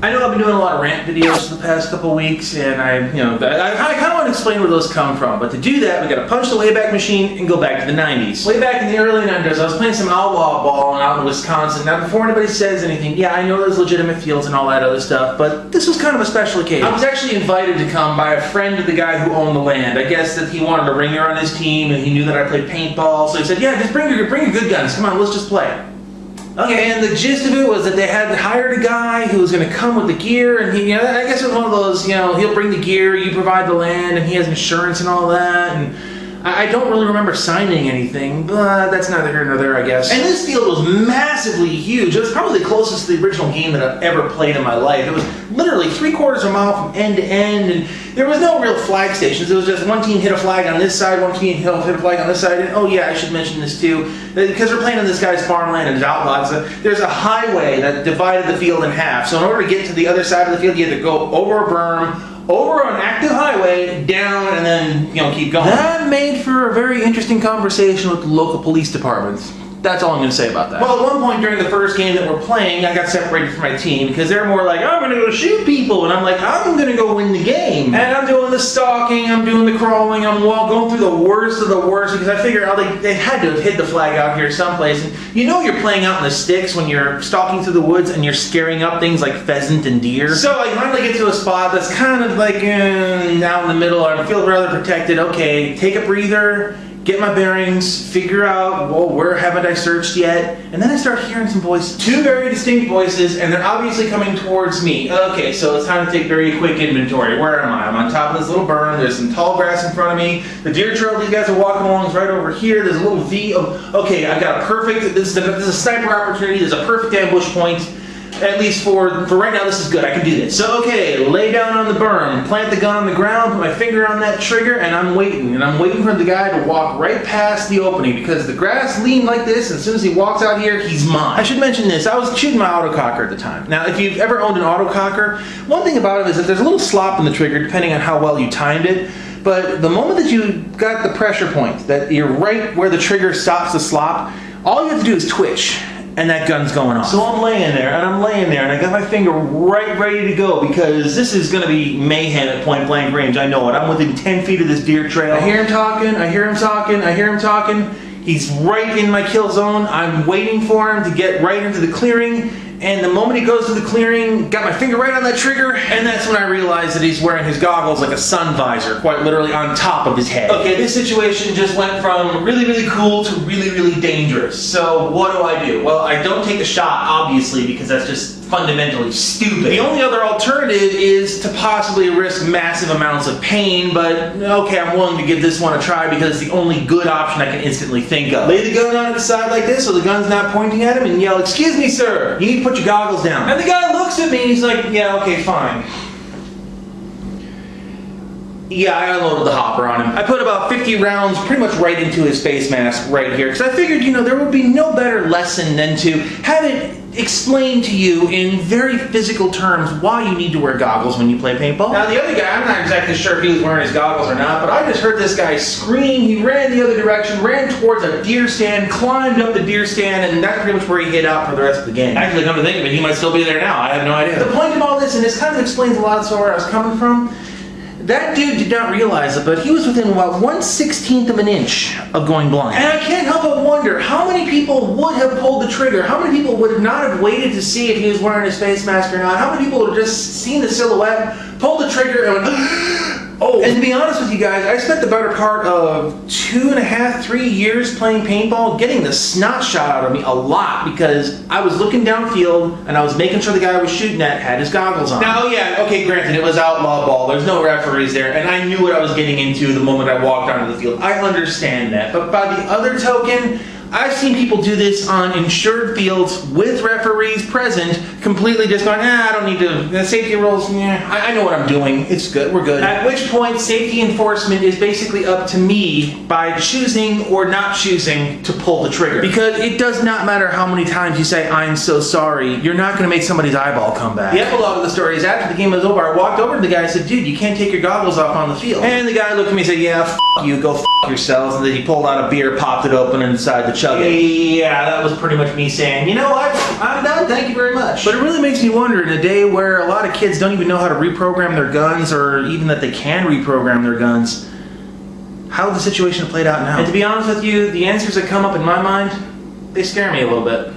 I know I've been doing a lot of rant videos the past couple weeks, and I kind of want to explain where those come from. But to do that, we got to punch the Wayback Machine and go back to the 90s. Way back in the early 90s, I was playing some Outlaw ball out in Wisconsin. Now, before anybody says anything, yeah, I know there's legitimate fields and all that other stuff, but this was kind of a special occasion. I was actually invited to come by a friend of the guy who owned the land. I guess that he wanted a ringer on his team, and he knew that I played paintball, so he said, yeah, just bring your good guns. Come on, let's just play. Okay, and the gist of it was that they had hired a guy who was going to come with the gear, and he, I guess it was one of those, he'll bring the gear, you provide the land, and he has insurance and all that, and I don't really remember signing anything, but that's neither here nor there, I guess. And this field was massively huge. It was probably the closest to the original game that I've ever played in my life. It was literally 3/4 of a mile from end to end, and there was no real flag stations. It was just one team hit a flag on this side, one team hit a flag on this side, and oh yeah, I should mention this too, because we're playing on this guy's farmland and it's Outlaw, there's a highway that divided the field in half. So in order to get to the other side of the field, you had to go over a berm, over an active highway, down, and then, keep going. That made for a very interesting conversation with the local police departments. That's all I'm going to say about that. Well, at one point during the first game that we're playing, I got separated from my team because they're more like, I'm going to go shoot people, and I'm like, I'm going to go win the game. And I'm doing the stalking, I'm doing the crawling, I'm going through the worst of the worst because I figure they had to have hid the flag out here someplace. And you're playing out in the sticks when you're stalking through the woods and you're scaring up things like pheasant and deer. So I finally get to a spot that's kind of like out in the middle. I feel rather protected. Okay, take a breather, get my bearings, figure out, well, where haven't I searched yet? And then I start hearing some voices, two very distinct voices, and they're obviously coming towards me. Okay, so it's time to take very quick inventory. Where am I? I'm on top of this little berm. There's some tall grass in front of me. The deer trail these guys are walking along is right over here. There's a little V of, okay, I got a perfect, this is a sniper opportunity. There's a perfect ambush point. At least for right now, this is good. I can do this. So, okay, lay down on the berm, plant the gun on the ground, put my finger on that trigger, and I'm waiting. And I'm waiting for the guy to walk right past the opening because the grass leaned like this, and as soon as he walks out here, he's mine. I should mention this. I was shooting my autococker at the time. Now, if you've ever owned an autococker, one thing about it is that there's a little slop in the trigger depending on how well you timed it. But the moment that you got the pressure point, that you're right where the trigger stops the slop, all you have to do is twitch. And that gun's going off. So I'm laying there, and I got my finger right ready to go because this is going to be mayhem at point blank range. I know it. I'm within 10 feet of this deer trail. I hear him talking, I hear him talking, I hear him talking. He's right in my kill zone. I'm waiting for him to get right into the clearing. And the moment he goes to the clearing, got my finger right on that trigger, and that's when I realized that he's wearing his goggles like a sun visor, quite literally on top of his head. Okay, this situation just went from really, really cool to really, really dangerous. So what do? Well, I don't take a shot, obviously, because that's just fundamentally stupid. The only other alternative is to possibly risk massive amounts of pain, but okay, I'm willing to give this one a try because it's the only good option I can instantly think of. Lay the gun on its side like this so the gun's not pointing at him and yell, "Excuse me, sir, you need to put your goggles down." And the guy looks at me and he's like, yeah, okay, fine. Yeah, I unloaded the hopper on him. I put about 50 rounds pretty much right into his face mask right here because I figured, there would be no better lesson than to have it explained to you in very physical terms why you need to wear goggles when you play paintball. Now the other guy, I'm not exactly sure if he was wearing his goggles or not, but I just heard this guy scream. He ran the other direction, ran towards a deer stand, climbed up the deer stand, and that's pretty much where he hid out for the rest of the game. Actually, come to think of it, he might still be there now. I have no idea. The point of all this, and this kind of explains a lot of where I was coming from, that dude did not realize it, but he was within about 1/16 of an inch of going blind. And I can't help but wonder how many people would have pulled the trigger, how many people would not have waited to see if he was wearing his face mask or not, how many people would have just seen the silhouette, pulled the trigger, and went, oh. And to be honest with you guys, I spent the better part of 2.5, 3 years playing paintball, getting the snot shot out of me a lot because I was looking downfield and I was making sure the guy I was shooting at had his goggles on. Now, yeah, okay, granted, it was outlaw ball. There's no referees there, and I knew what I was getting into the moment I walked onto the field. I understand that. But by the other token, I've seen people do this on insured fields with referees present, completely just going, I don't need to, the safety rules, I know what I'm doing, it's good, we're good. At which point, safety enforcement is basically up to me by choosing or not choosing to pull the trigger. Because it does not matter how many times you say, I'm so sorry, you're not going to make somebody's eyeball come back. The epilogue of the story is after the game was over, I walked over to the guy and said, dude, you can't take your goggles off on the field. And the guy looked at me and said, yeah, f*** you, go f*** yourselves, and then he pulled out a beer, popped it open, and decided to chug it. Yeah, that was pretty much me saying, you know what, I'm done, thank you very much. But it really makes me wonder, in a day where a lot of kids don't even know how to reprogram their guns, or even that they can reprogram their guns, how the situation played out now. And to be honest with you, the answers that come up in my mind, they scare me a little bit.